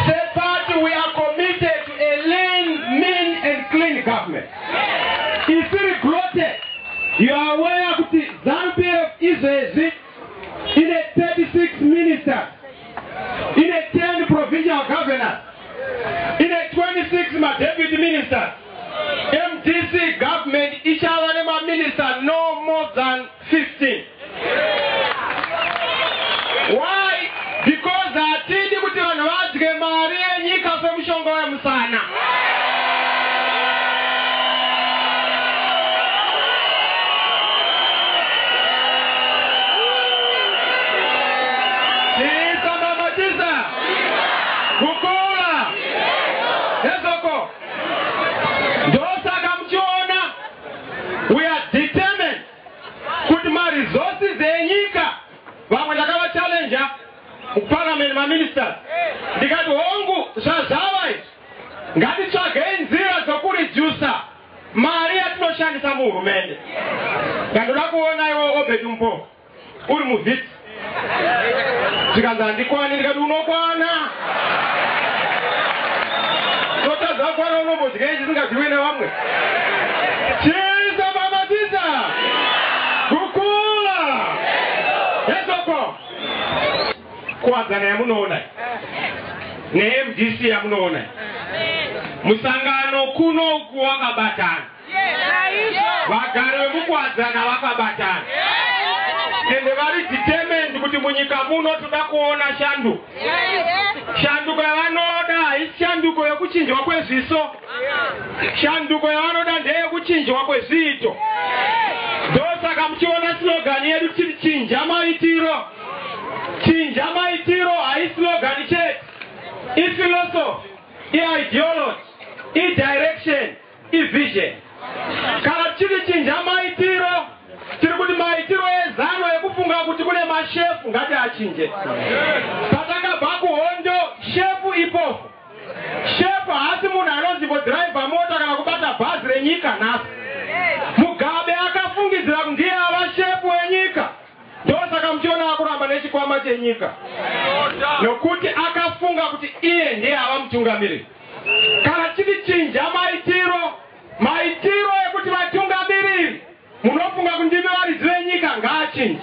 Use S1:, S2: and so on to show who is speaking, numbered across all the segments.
S1: Third party, we are committed to a lean, mean, and clean government. If you regret, you are aware that ZANU-PF is in a 36 ministers, in a 10 provincial governors, in a 26 deputy ministers. MDC government, each other minister no more than 15. Why? Because I tell you what you want to get married and you can from Shongo Musana. We are determined kuti ma resources enyika vamwe ndakava challenger parliament ma ministers ndikati hongu zvazava izvi ngatitsvagei nzira dzokurijusa mari yatinoshandisa muhurumende. Ndandoda kuona iwe Obed Mpofu uri muvhiti tikanzi handikwani ndikati unokwana totadza kwana unombodya ichi singadyiwi nevamwe. Kuwadzana yamunoona ne-MDC yamunoona musangano kuno wakabatana vagari vemukuwadzana vakabatana ende vari determined kuti munyika muno toda kuona shanduko. Shanduko yavanoda haisi shanduko yekuchinjwa kwezviso, shanduko yavanoda ndeyekuchinjwa kwezviito. Ndosaka muchiona slogan yedu tiri chinja maitiro. Chinja maitiro hai slogan chete, philosophy, ideology, direction, vision. Kana chiri chinja maitiro, tiri kuti maitiro ezano ekufunga kuti kune mashefu ngati achinje. Patakabva kuhondo shefu ipofu. Shefu haasi munhu anozimbodraivha mota kana kubata bhazi renyika nhasi. Mugabe akafungidzira kuti ndiye ava shefu wenyika. Ndosaka muchiona akuramba nechikwama chenyika nokuti akafunga kuti iye ndiye ava mutungamiriri. Kana chiri chinja maitiro ekuti vatungamiriri munofunga kuti ndimi varidzi venyika ngaachinje.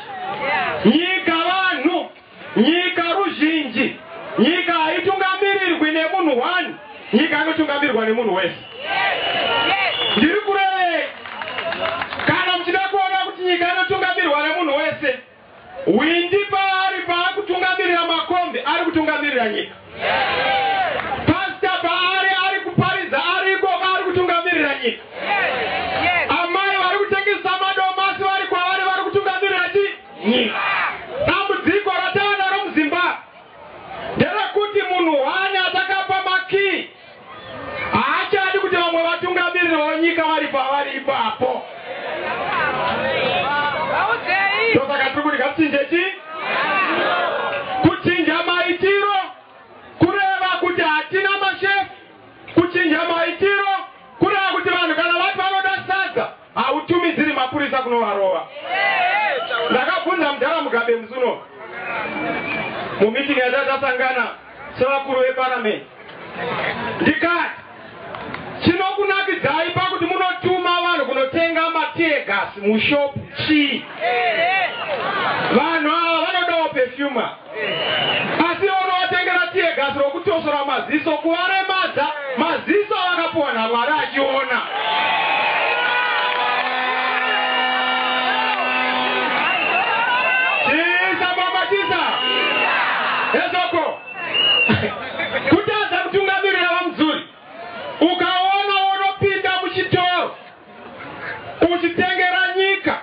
S1: Nyika vanhu, nyika ruzhinji, nyika haitungamirirwi nemunhu wani, nyika inotungamirirwa nemunhu wese. Ndiri kurevei kana muchida kuona kuti nyika inotungamirirwa nemunhu wese, Windi paari paakutungamirira makombe ari kutungamirira nyika. Pasta paari ari kuparidza ariko ari kutungamirira nyika. Amai vari kutengesa madomasi vari kwavari vari kutungamirira nyika. Dambudziko ratanaro muZimbabwe nderekuti munhu wani atakapa makii haachadi kuti vamwe vatungamirirawo nyika vari pavari ipapo. Tosaka tiri kuti ngatisinjechi kuchinja maitiro kureva kuti hatina mashefu. Kuchinja maitiro kureva kuti vanhu kana vati vanoda sadza hautumidziri mapurisa kunovarova. Ndakabvunza mudhara Mugabe muzuno mumitingi yatatasangana sevakuru veparamende ndikati chinokunakidzai pakuti munotuma vanhu kunotenga mategas mushopu chii? Vanhu ava vanodawo perfuma asi unovatengera tegas rokutosora maziso kuvaremadza maziso avakapuwa naMwari achiona. Ezoko kutaza kutungamirira vamuzuri ukaona unopinda muchitoro uchitengera nyika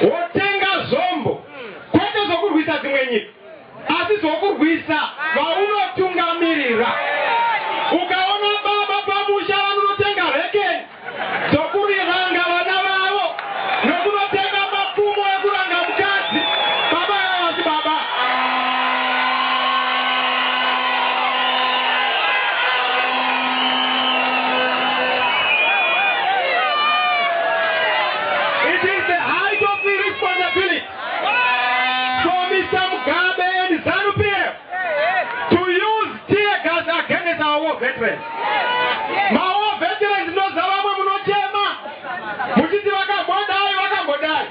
S1: wotenga zombo kwete zokurwisa dzimwe nyika asi zokurwisa vaunotungamirira. Ukaona baba pamusha vanotenga rekeni dzokuriranga vana vavo nokunotenga mapfumo ekuranga mukadzi baba yavasi baba. It is the height of irresponsibility for Mr. Mugabe and ZANU-PF to use tear gas veterans. Mawo veterans ndoza vamwe munochema. Muchiti vakambodai.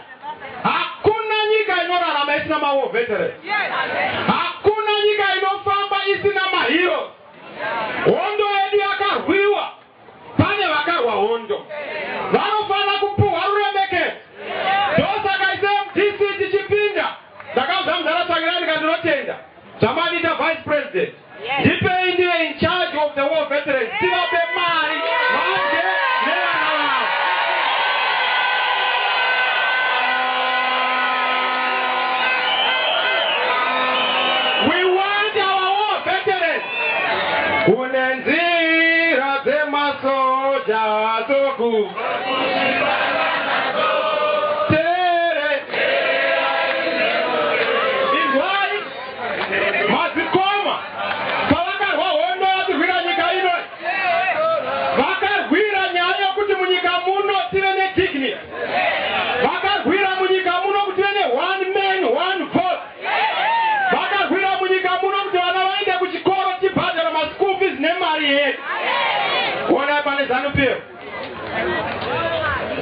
S1: Hakuna nyika inorarama isina mawo veterans. Hakuna nyika inofamba isina mahero. Hondo yedu yakarwiwa. Pane vakarwa hondo. Vanofana kupuhwa ruremekedzo. Ndosaka ICMDC tichipinda. Ndakauza muzaratsvakirani kandinotenda. Zvamandita vice president. Ndipei ndiye in charge of the war veterans. Tivape mari. Vanje nevana vavo. We want our war veterans. Kune nzira dzemasoja azoku.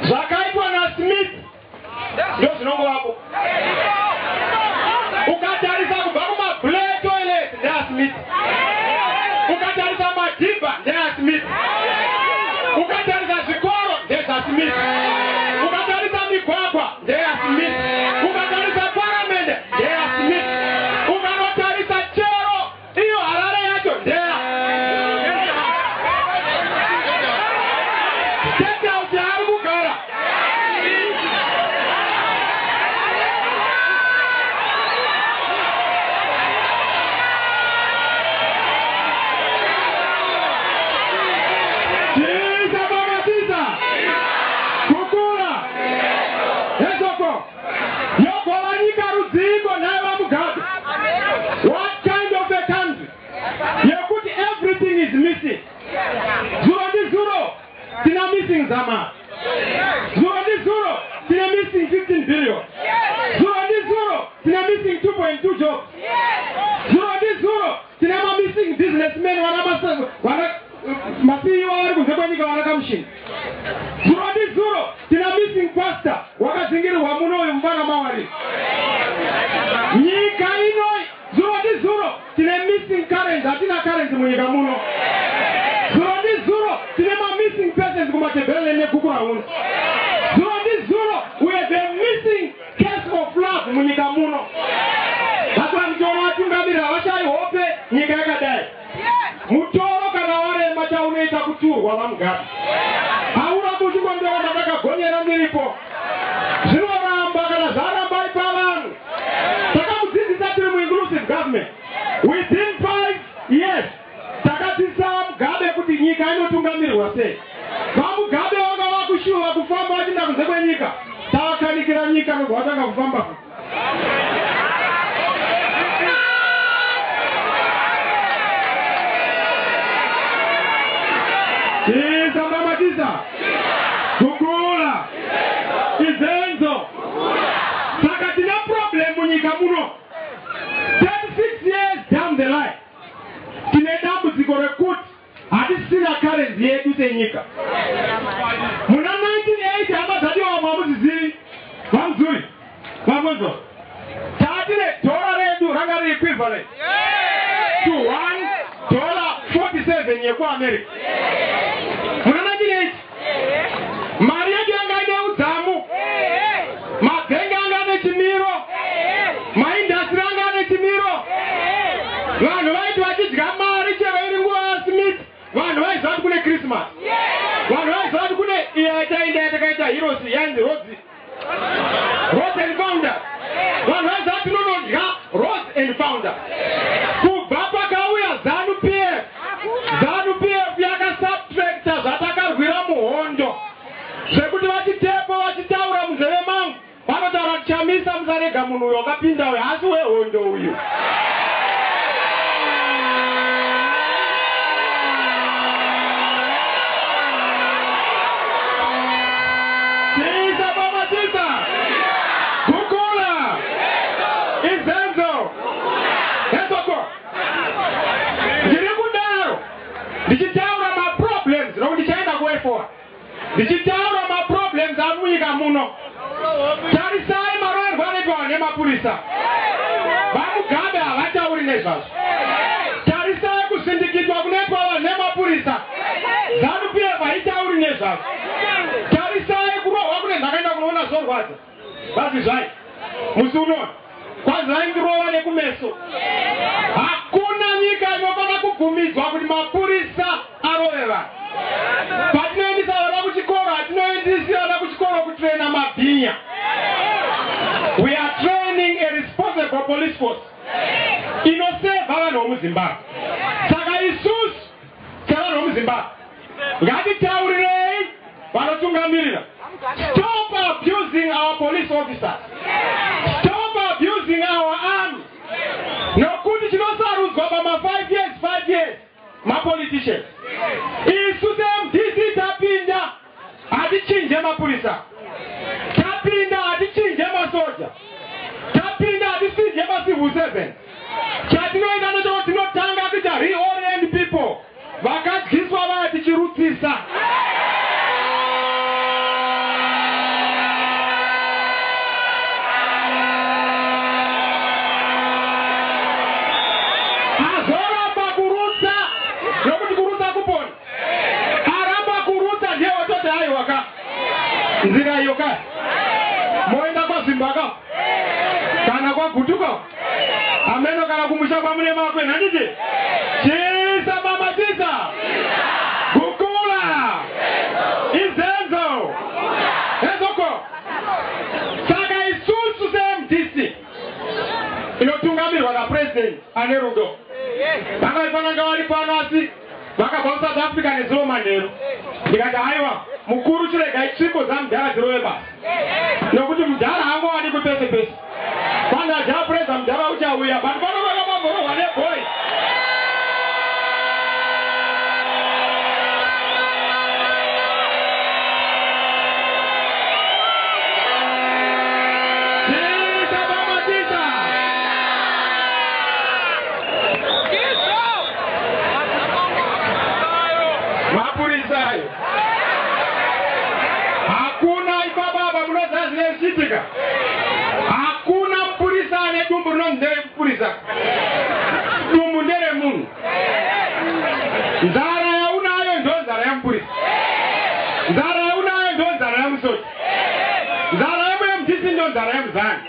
S1: Zvakaitwa naSmith ndio zvinongo vapo. Ukatarisa kubva kumablack toilet ndeaSmith. Ukatarisa madhibha ndeaSmith. Ukatarisa zvikoro ndezvaSmith. Ukatarisa migwagwa ndeyaSmith. Ukatarisa paramende ndeyaSmith. Ukanotarisa chero iyo Harare yacho ndeya. What kind of a country? Yekuti everything is missing. Zero, tina missing Zama. Zero, tina missing 15 billion. Zero, tina missing 2.2 jobs. Zero, tina missing businessmen masiyo wari kuzekwanika wanakamshin. Zero, tina missing pastor wakazingirirwa muno uyu mfana mawari. Nyika inoi zero, tina missing currency, atina currency munyika muno. Zero, tina missing persons kumatebele nekukura uno. Zero, we have a missing case of love munyika muno. Hatwa mjona watungamira washari hope nyika yakadai. Mutoro kana wale macha uneita kuturwa vamugabi. Haura kuchukwa ndio wanataka gonyera ndilipo. Zvinoramba kana zvaramba ipavanu. Saka mudzidzisa tiri mu-inclusive government. Within 5 years, takatisa Mugabe kuti nyika inotungamirwa sei. Vamugabe vanga vakushuva kufamba vachinda kunze kwenyika. Tavakanikira nyika nogwatanga kufamba. Samamatiza kukula izenzo saka tina problem munyika muno 36 years down the line tine dambudziko rekuti hatisina currency yedu senyika. Muna 1980 amazadiwa vamwamudzizivi vamuzuri vamwezo tatine dola redu ranga riri equivalent to $1.47 yekuAmerica. Muna 1980 mari yedu yanga ine udzamu, mabhengi anga ane chimiro, maindastri anga ane chimiro. Vanhu vaiti vachidya mari chero iri nguva yaSmith. Vanhu vaiziva kuti kune Christmas. Vanhu vaiziva kuti kune tainda yatakaita Heroes yanzi Rose and Founder. Vanhu vaiziva kuti tinonodya Rose and Founder. Kubva pakauya ZANU-PF. ZANU-PF yakasubtracta zvatakarwira muhondo. Zvekuti vachitepo vachitaura munzeve mangu vanotaura kuti chamisa musarega munhu uyo wakapinda uyu asi wehondo uyu. Kukula izenzo ndiri kudaro ndichiti forward. Ndichitaura maproblems amunyika muno. Tarisai maroerwa anoitwa nemapurisa. Vamugabe havatauri nezvazvo. Tarisai kusindikizwa kunoitwa nemapurisa. ZANU-PF haitauri nezvazvo. Tarisai kurohwa kune zvakaenda kunoona zorwadza. Basi zvai. Musi unono. Kwanza vaindirova nekumeso. Hakuna nyika inofana kugumidzwa kuti mapurisa arove vanhu. Patinoendesa vana kuchikoro, hatinoendesa vana kuchikoro kutraina mabhinya. We are training a responsible police force. Inoseva vanhu vomuZimbabwe. Saka isusu sevanhu vomuZimbabwe ngatitaurirei vanotungamirira. Stop abusing our police officers. Stop abusing our army. Nokuti chinosarudzwa pama 5 years mapoliticians. Isusu MDC tapinda hatichinje mapurisa. Tapinda hatichinje masoja. Tapinda hatichinje masivu 7. Chatinoita nocho tinotanga kuita reorient people. Vakadzidzwa vaya tichirutsisa. Azoramba kurutsa nokuti kurutsa kupona. Aramba kurutsa ndiye watoto hayo waka. Nzira iyo kai. Moenda kwa Zimbabwe. Kana kwa Gutuka. Ameno kana kumusha kwa mune makwe nandije. Chisa mama chisa. Gukula. Izenzo. Ezoko. Saka isusu MDC. Inotungamirwa na president anerudo. Vakaifana wari pano asi vakabva South Africa nezuro manheru. Ndikati haiwa mukuru chiregai tsvimbo dzamudhara dzirove basi. Nokuti mudhara hangowani kupese pese. Kana achapresa mudhara uchauya. Vanhu vanovaka mamborohwa nebhoi. Hakuna ibaba munozazi chitika. Hakuna mpurisa ane dumbu rinondere mpurisa. Dumbu ndere munhu. Nzara yaunayo ndo nzara yampurisa. Nzara yaunayo ndo nzara yamusoja. Nzara yaMDC ndo nzara yamuZANU.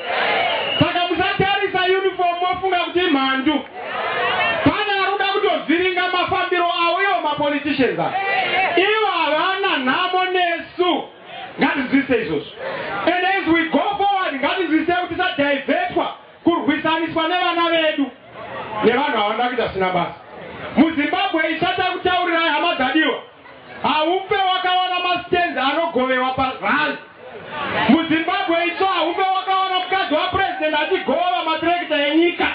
S1: Saka musatarisa uniform mofunga kuti mhandu. Pana aruda kutovhiringa mafambiro avo iwo mapoliticians avo. Ivo havana nhamo nesu. Ngatizvise izvozvo. And as we go forward, ngatizvise kuti tisadivhetwa kurwisaniswa nevana vedu nevanhu havanoda kuita zvisina basa. MuZimbabwe ichata kutaurirai hama dzadiwa. Haupe wakawana mastenzi anogovewa parali. MuZimbabwe icho haupe wakawana mukadzi wapresident achigova matirekita enyika.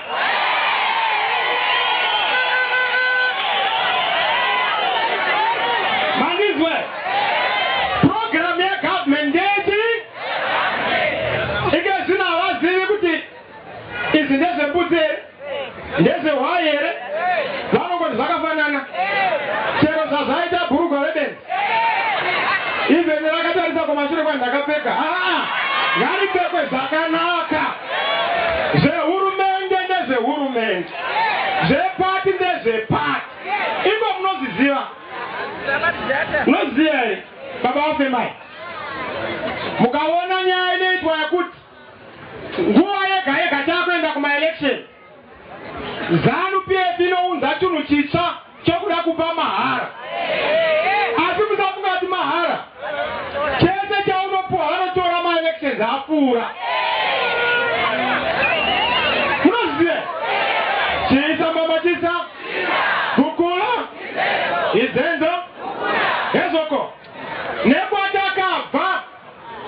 S1: Manizwe. Program ya government ndeti. Ike zina havazivi kuti izi ndezvembutse ndezvehwayere. Vanongoti zvakafanana. Chero zvazaita bhurugwa rebenzi. Ivheni rakatarisa kumashure kwandakapfeka. Ngaripfekwe zvakanaka. Zvehurumende ndezvehurumende. Zvepati ndezvepati. Iko munozviziva. Munoziva here baba wafemai. Mukaona nyaya inoitwa yakuti nguva yega yega takuenda kumaelection, ZANU-PF inounza chinhu chitsva chokuda kupa mahara. Asi musafunga kuti mahara. Chese chaunopuwa vanotora maelections apfuura. Munoziva? Chisa mama chisa. Gukula. Izenzo. Ezoko. Nekwatakabva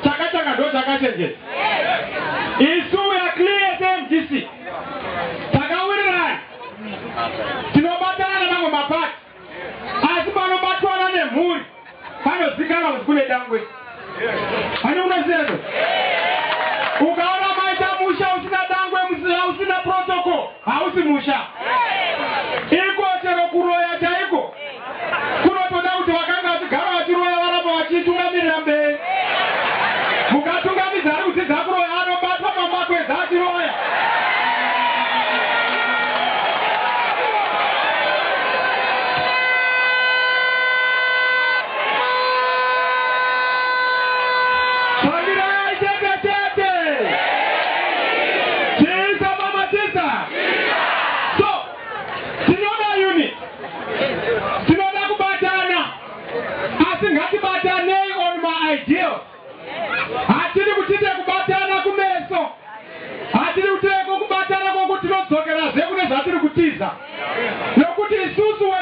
S1: chakatanga ndo chakachenjera. Isu we are clear as MDC. Takawirirana. Tinobatana nango mapati. Asi panobatwana nemhuri panozikanwa kuti kune dangwe. Ani unoziva? Ukaona maita musha usina dangwe, usina protocol, hausi musha. Iko chero kuroya chaiko. Kunotoda kuti vakanga vachigara vachiroya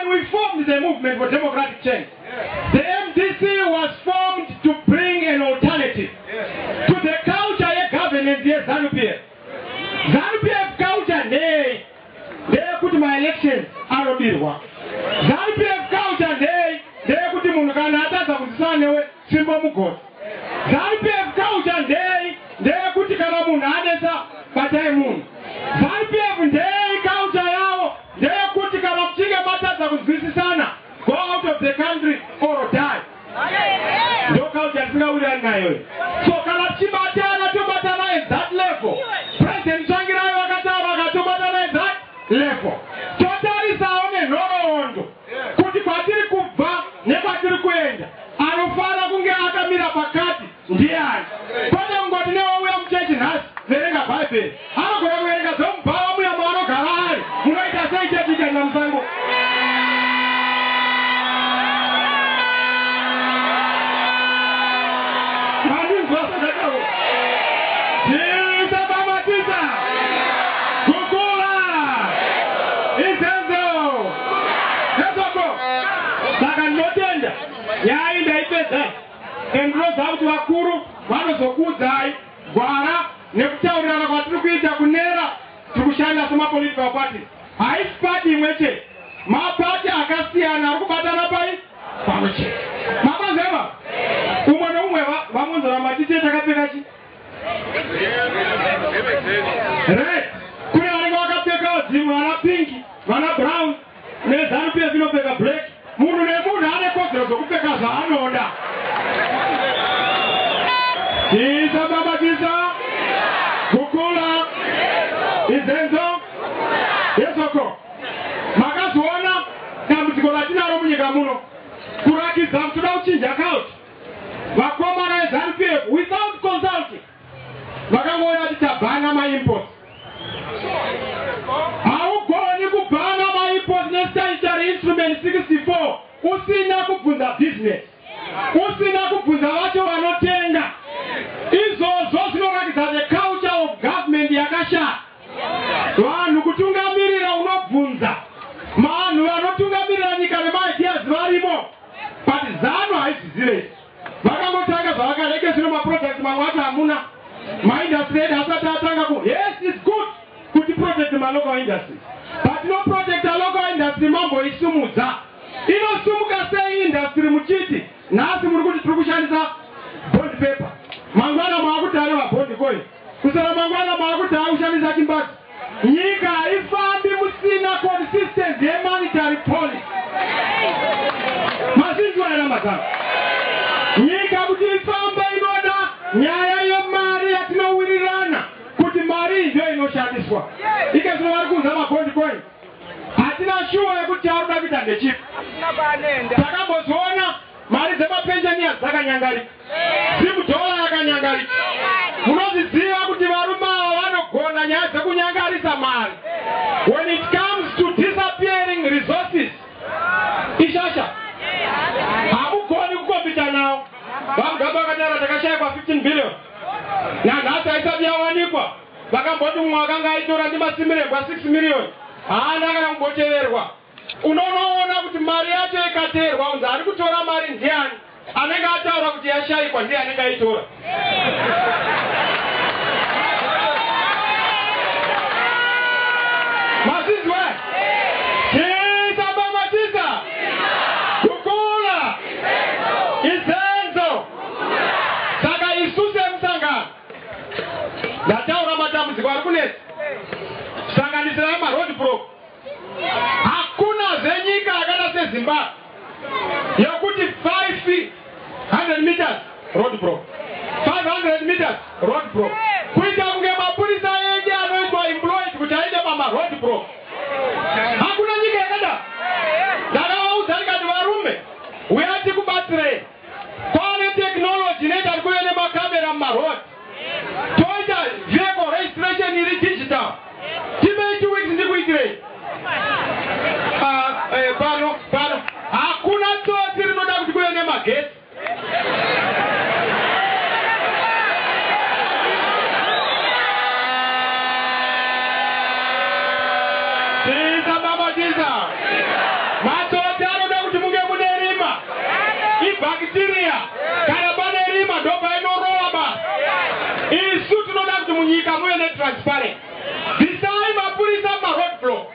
S1: when we formed the movement for democratic change, the MDC was formed to bring an alternative to the culture of governance here ZANU-PF. ZANU-PF culture, they put my elections out of it. ZANU-PF culture, they put the Munukanata Samusanewe, Simba Mukot. ZANU-PF culture, they put the Karamunadesa, Pataimun. ZANU-PF culture, they put the Karapchiga Matata Visisana, go out of the country or die. No culture, so Karapchibatana to Batana is that level. President Changira Wakataba to Batana is that level. Totally sound no ondo. Kutipatiri kuba, nepatiri kwenda. Anofara kunge akamira pakati, ndiani. Kwenda mngotine wawe ya mchechi nasi, verenga Bible. Hano kwa verenga zombawa muya mwano karari. Munaita seite chika na msango. Yainda ipedza endro zakuti vakuru vanozokudzai gwara nekutaurirana kwatiri kuita kunera tikushanda semapolitical parties. Haisi pati imwe chete, mapati akasiyana ari kubatana pai pamwe chete. Mabazeva umwe neumwe vamunzora matite takapfeka chi red, kune vanenge vakapfeka dzimwe vana pinki vana brown neZANU-PF inopfeka black. Munhu nemunhu ane kodzero dzokupfeka zvaanoda. Tisa baba tisa kukula izenzo yesoko makazoona dambudziko ratinaro munyika muno kurakidza kuti toda kuchinja kauti vakomana veZANU-PF without consulting vakangoona kuti tabhana maimports. Haugoni kubhana maimports nestatutory instrument 64 usina kubvunza business, usina kubvunza vacho vanotenga. Izvozvo zvinoratidza the culture of government yakashata. Vanhu kutungamirira unobvunza, vanhu vanotungamirira nyika nemaideas varimo, but ZANU haizvizive. Vakangotanga zvavakareke zvino maproject mamwe acho hamuna. Maindustry edu asati atanga ku, yes it's good kuti project malocal industry, but no project a local industry mambo isumudza. Inosumuka sei industry muchiti nhasi muri kuti tiri kushandisa bond paper, mangwana maakuti areva bond coin, kusara mangwana maakuti ari kushandisa chimbati. Nyika haifambi musina consistent monetary policy. Mazinzwa era mazana. Nyika kuti ifambe inoda nyaya yemari yatinowirirana kuti mari ndio inoshandiswa. Ikazvino vari kunza mabond coin, hatina shuwa yekuti aruda kuita ndechipi. Takambozoona mari dzemapensheniers dzakanyangarika, $10 yakanyangarika. Munozviziva kuti varume ava vanogona nyaya dzekunyangarisa mari. When it comes to disappearing resources, ishasha hamugoni kukombita nawo. Vamugamba vakanyara takashayikwa 15 billion. Nanhasi haisati yawanikwa. Vakamboti mumwe akanga aitora ndimasimirengwa 6 million. Haana kana kumboteverwa. Unonoona kuti mari yacho ikateerwa unzi ari kutora mari ndiani? Anenge ataura kuti yashayikwa ndiye anenge aitora. Mazizwe tisa baba tisa kukula izenzo. Saka isuse msangano ndataura matambudziko ari kunetsa kusanganisira maroad block. Hakuna zenyika yakada seZimbabwe yokuti 500 meters road block, 500 meters road block, kuita kunge mapurisa ege anoitwa employed kuti aende pamaroad block. Hakuna nyika yakada. Ndakavaudza ndikati varume uyati kubatsirei, kwane technology inoita kuti kuve nemakamera mumaroad, toita vehicle registration iri digital. Timei 2 weeks ndikuitirei. Pano hakuna tsotsi rinoda kuti kuve nemagetsi. muye netransparent. Bvisai mapurisa maroadblock.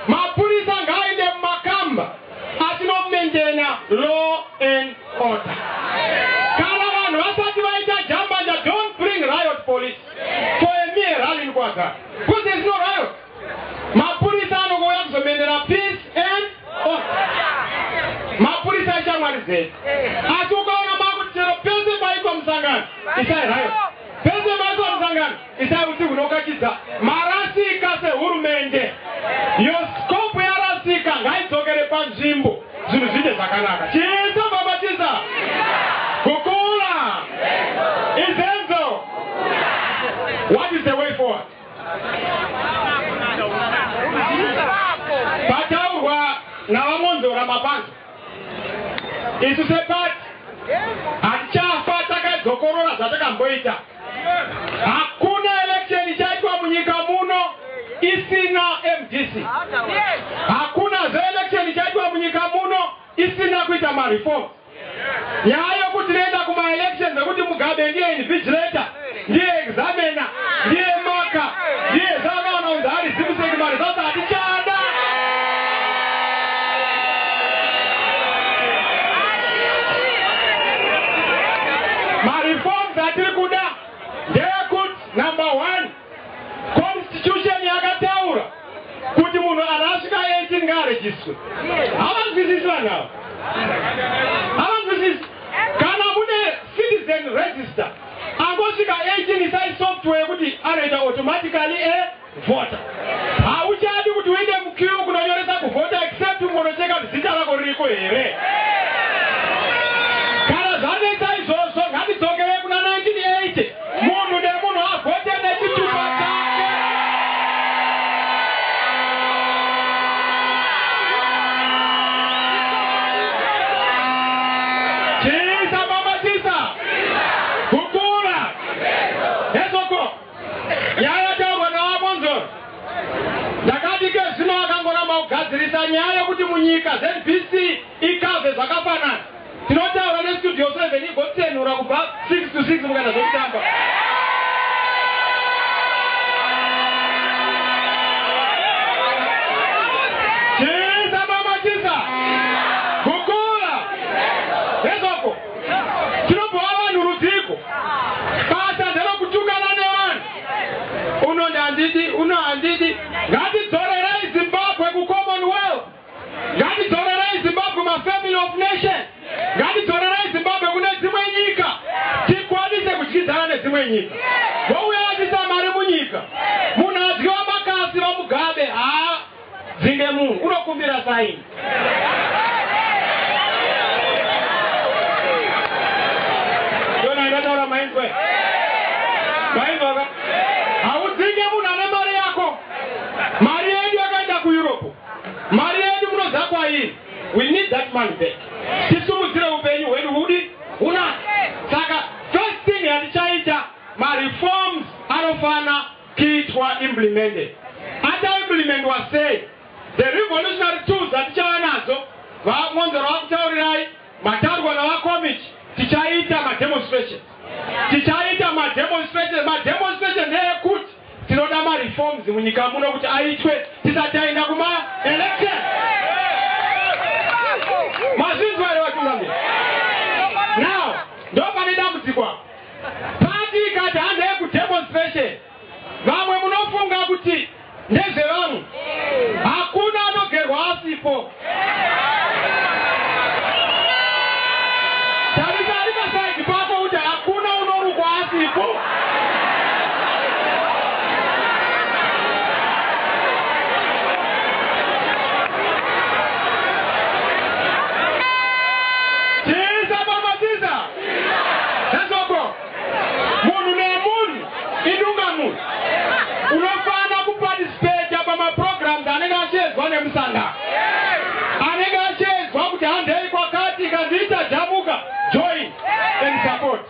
S1: Mapurisa ngaende mumakamba atinomaintaina law and order. Kana vanhu vasati vaita jambanja, don't bring riot police for a mere rally in Kwazara. Because there's no riot. Mapurisa anogouya kuzomendera peace and order. Mapurisa ishamwari zedu. Asi ukaona makuti chero pese paitwa musangano isai riot, pese paitwa musangano isai uti hunokachidza marasika sehurumende. Yo scope yarasika ngaidzokere panzvimbo zvinhu zviite zvakanaka. Chiita babatiza kukula izenzo. What is the way forward? Pataurwa navamonzora mabandla isu sepati hatichafa takadzokorora zvatakamboita. Hakuna election ichaitwa munyika muno isina MDC. Hakuna election ichaitwa munyika muno isina kuita mareform. Nyaya yokuti tienda kuma elections zekuti Mugabe ndiye invigilator, ndiye examiner, ndiye maka, ndiye zakaona unzi ari zimuseki mari sasa hatichada. Mareforms atiri kuda ndeyekuti number 1, constitution yakataura kuti munhu arasvika 18 ngaarejiswe. Havanzwisiswa nawo. Havanzwisisi. Kana mune citizen register angosvika 18 isai software kuti anoita automatically a voter. Hauchadi kuti uende mukiu kunonyoresa kuvota except ungonocheka kuti zita rako ririko here. Kana zvanoita izvozvo ngatidzokere kuna 1980. Munhu nemunhu avote nechitupa chake. Chisa mamatisa kukula ezoko nyaya taurwa navamonzoro. Ndakati ke zvino akangoramba kugadzirisa nyaya kuti munyika ZBC ikave zvakafanana. Tinotaura nestudio 7 igotsenura kubva 6 to 6 mukana zvokutamba. Chisa mamatisa kukula ezoko tinobva vanhu rudziko. Basa nderokutukana nevanhu. Uno ndandidi, uno handidi. Ngatidzorerei Zimbabwe kuCommonwealth. Ngatidzorerei Zimbabwe mafamily of nation. Ngatidzorerei Zimbabwe kune dzimwe nyika. Tikwanise kudyidzana nedzimwe nyika. Vouya vachisa mari munyika. Munhu adyiwa makasi vaMugabe dzinge munhu unokumbira saini. Ndona ndataura mainzwe. Mainzwa. Haudzinge munhu ane mari yako. Mari yedu yakaenda kuEurope. Mari yedu munoziva kwairi. We need that money back. Tisumudzire upenyu hwedu hudi hunaka. Saka first thing yatichaita mareforms anofana kuitwa implemented. Ata implementwa sei? The revolutionary tools atichava nazo vamonzoro vakutaurirai mataurwa navakomiti. Tichaita mademonstration. Tichaita mademonstration. Mademonstration ndeyekuti tinoda mareforms munyika muno kuti aitwe tisati taenda kuma election. Mazvinzwa here vatungamiri. Now ndopane dambudziko. Party ikati handei kudemonstration. Vamwe munofunga kuti ndezvevamwe. Hakuna anogerwa asipo. Tarisa ari pasaidi pako kuti hakuna unorukwa asipo. Chisa mamatiza. Ezoko. Munhu nemunhu idunga munhu. Unofana kuparticipate pamaprograms anenge achezwa nemusangano. Anenge achezwa kuti handei kwakati ikandiita jamuka join and support.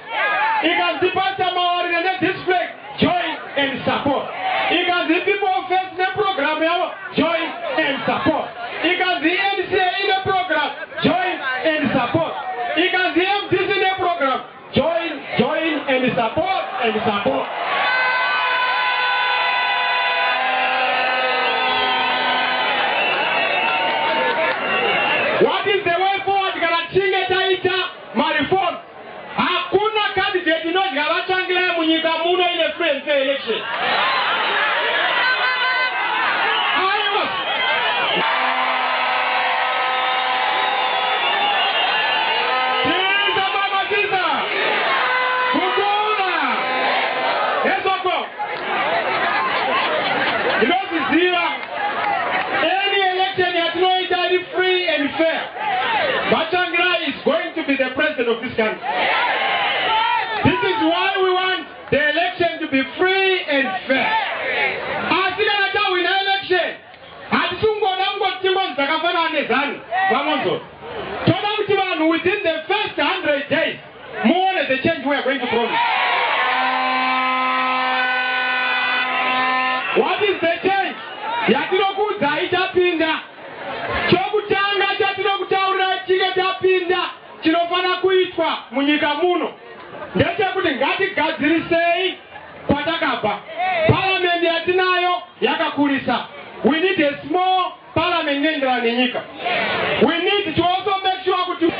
S1: Ikandipata mawarire nedisplay join and support. Ikanzi people face neprogram yavo join and support. Ikanzi NCA ine program join and support. Ikanzi MDC ine program join and support and support. That is the way forward. Karachinge taita reform. Hakuna candidate inoja vachangire munyika muno ile free and fair election. Any election has no entirely free and fair. Bachangira is going to be the president of this country. This is why we want the election to be free and fair. Asikanata win election. Atisungo nango timbo zakafana nezani. Vamonzo. Toda mtivanu within the first 100 days. More than the change we are going to promise. What is the change? Yatinokuza itapinda. Chokutanga chatinokutaura chike tapinda. Chinofana kuitwa munyika muno. Ndete kuti ngatigadzirisei kwatakabva. Parliament yatinayo yakakurisa. We need a small parliament ngendera nenyika. We need to also make sure kuti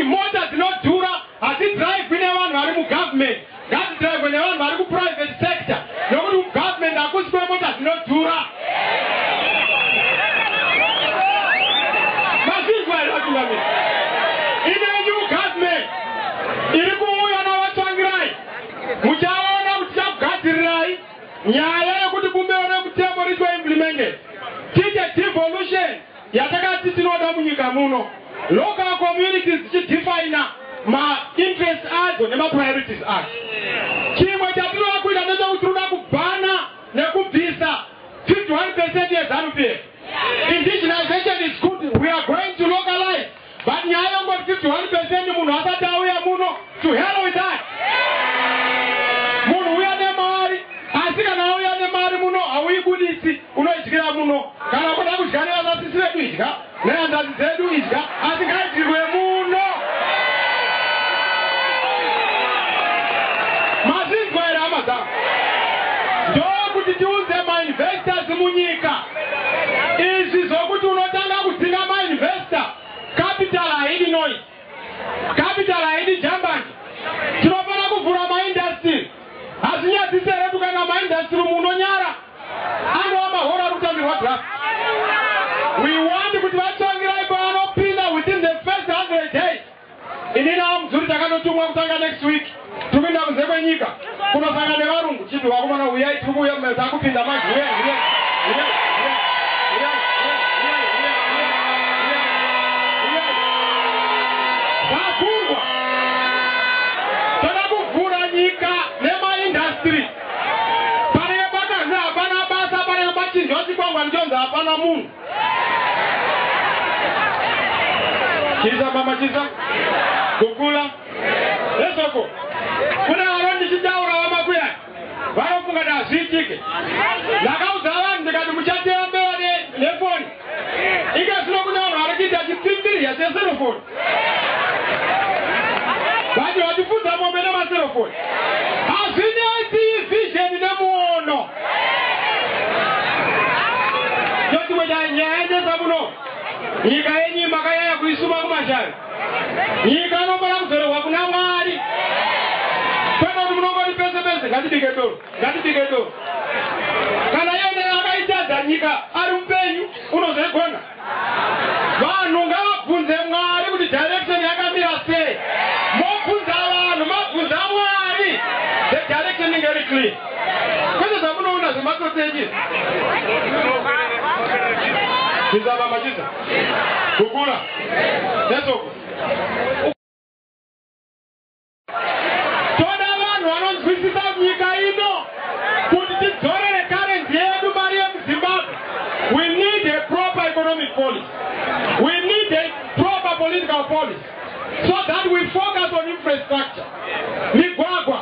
S1: motors not dura as it drive when one vari mu government. That drive when one vari ku private sector. No government akuswe motors not dura. In a new government, irikuya na wachangirai. Muchaona uchagadirai. Nyaya kuti kumbeona kutembo ritwa implemented. Tite devolution yataka titinoda munyika muno. Local communities define ma interest azo ne ma priorities azo. Chimwe chatinoda kuita neza kutruna kubana nekubvisa 51% yeZANU-PF. Indigenization is good. We are going to localize. But nyaya ngoti 51% munhu asati auya muno. To hell with that. Munhu uya nemari. Asi kana auya nemari muno auibudisi unoidyira muno. Kana kuda kudyarira vasisi vedu idya neandazi dzedu idya asi ngaidyirwe muno. Mazinzwa ere hama dzangu. Ndokuti tiunze mainvestors munyika. Izvi zvokuti unotanga kudzinga mainvestor. Capital haidi noise. Capital haidi jambani. Tinofana kuvhura maindustry. Hazinyadzisere kana maindustry munonyara. Anova mahora rutamirwa draft. We want kuti vachangirai pavanopinda within the first 100 days. Inina mzuri takanotumwa kutanga next week. Tupinda kunze kwenyika. Kunosanga nevarungu. Chiti wakumana uyai tikuya mmeza kupinda manje. Vakungwa. Toda kuvhura nyika nemaindustry. Pane bakanzi hapana basa, pane machinjwa chikwangwa ndichonzi hapana munhu. Chisa mama chisa. Kukula. Esoko. Kuna varondi ndichitaura vamakuya. Vanofunga kuti hazviitike. Ndakaudza vanhu ndikati muchateambera nefoni. Ikazvino kune vanhu vari kuita chipfimbirira cheserofoni. Vati vatibvunza mombe nemaserofoni. Hazvinei vision nemuono. Yoti weda nyaya endesa muno. Nyika yenyu makanyanya kuisuma kumashari. Nyika inofana kuzorerwa kuna Mwari. Kwena kuti munongoti pese ngatibike doro. Kana yene akaitadza nyika ari mupenyu unozoigona. Vanhu ngavabvunze Mwari kuti direction yakamira sei. Mobvunza vanhu, mabvunza Mwari. The direction is very clear. Kwese zvamunoona zvemasoseji. Chizama machiza. Kukula. Nesoko. Toda vanhu vanonzwisisa nyika ino kuti tidzorere currency yedu mari yemuZimbabwe. We need a proper economic policy. We need a proper political policy. So that we focus on infrastructure. Migwagwa.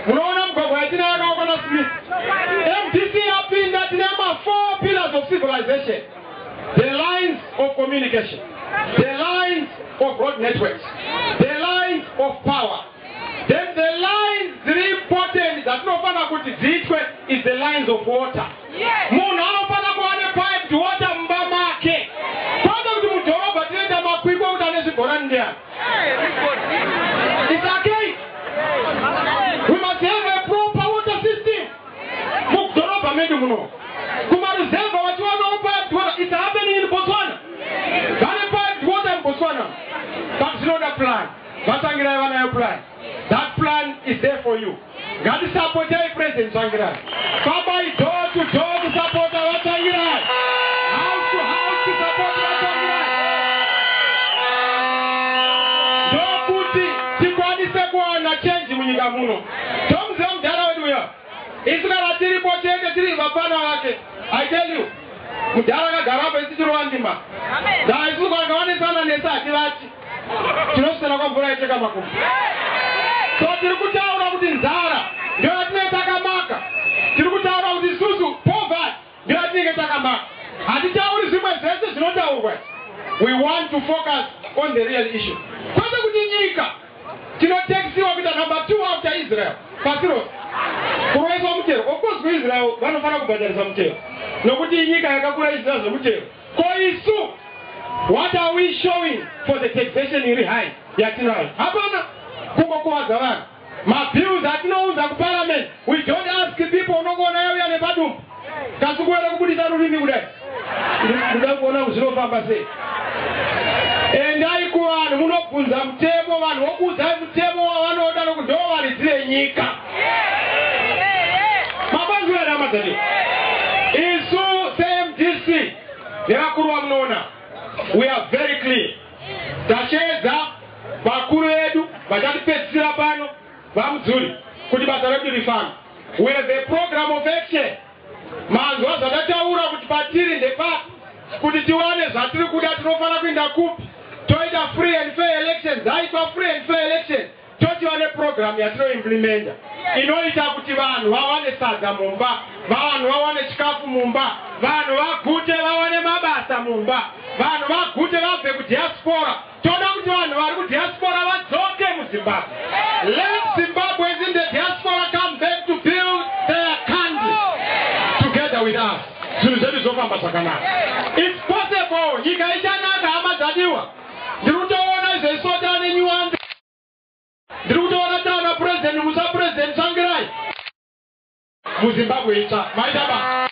S1: Munoona mugwagwa yatina yakaokana Smith. MDC yapinda tinema 4 pillars of civilization. The lines of communication. The lines of road networks. The lines of power. Then the lines, very important, that no fana kuti zitwe is the lines of water. Munhu anofana kuwane pipe to water mbamake. Kwanza kuti mudhoro India. It's okay. We must have a proper water system. Mukdoroba meduno. Kumaruzeva watu wanaopa. It's happening in Botswana. Ghana water in Botswana. That's not a plan. Masangira wana plan. That plan is there for you. God is supporting President Sangira. Baba is door to support our Sangira. House to support our Sangira. Dokuti sikwani sekwa na change munyika muno. Tomza mdara weduya. Israel atiri pochende tiri wapana wake. I tell you. Mdara ka garaba isichiro wandima. Da isu kwa ngawani sana nesa ativachi. Kinosela kwa mbura icheka makumu. So tirikutaura kuti nzara ndio yatinetaka maka. Tirikutaura kuti susu poverty ndio yatinetaka maka. Hatitauri zimwe zese zinotaurwa. We want to focus on the real issue. Kwanza kuti nyika tinotexiwa kuita number 2 after Israel. Pasiro. Kuroeswa mutero. Of course ku Israel vanofana kubhadharisa mutero. Nokuti nyika yakakura Israel zvemutero. Ko isu, what are we showing for the taxation iri high yatinayo? Hapana. Kukokuwadza vanhu. Mabills atinounza kuparliament. We don't ask people unogona yauya nebadum. Kasikuwera kubudisa rurimi kudai. Kuda kuona kuzinofamba sei. Endai kuvanhu munobvunza mutemo vanhu vokuudza mutemo wavanoda nokuti ndo varidzire nyika. Mabanzwa ramadzani. Isu CMDC nevakuru vamunoona. We are very clear. Tachedza vakuru vedu vachatipedzisira pano vamudzuri kuti basa redu rifambe. We have a program of action. Manzwa zvadataura kuti patiri ndepa kuti tiwane zvatiri kuda tinofana kuenda kupi. Toita free and fair elections. Haitwa free and fair elections. Tochiwa ne program yatino implementa. Inoita kuti vanhu vawane sadza mumba, vanhu vawane chikafu mumba, vanhu vagute vawane mabasa mumba, vanhu vagute vabve kudiaspora. Toda kuti vanhu vari kudiaspora vadzoke muZimbabwe. Let Zimbabweans in the diaspora come back to build their country together with us. Zvinhu zvedu zvofamba zvakanaka. It's possible. Nyika ichanaka hamadzadiwa. Ndikutoona izvesota nenyuwanze. Ndikutoona tana president musa president Sangirai. muZimbabwe itsva. Maitaba.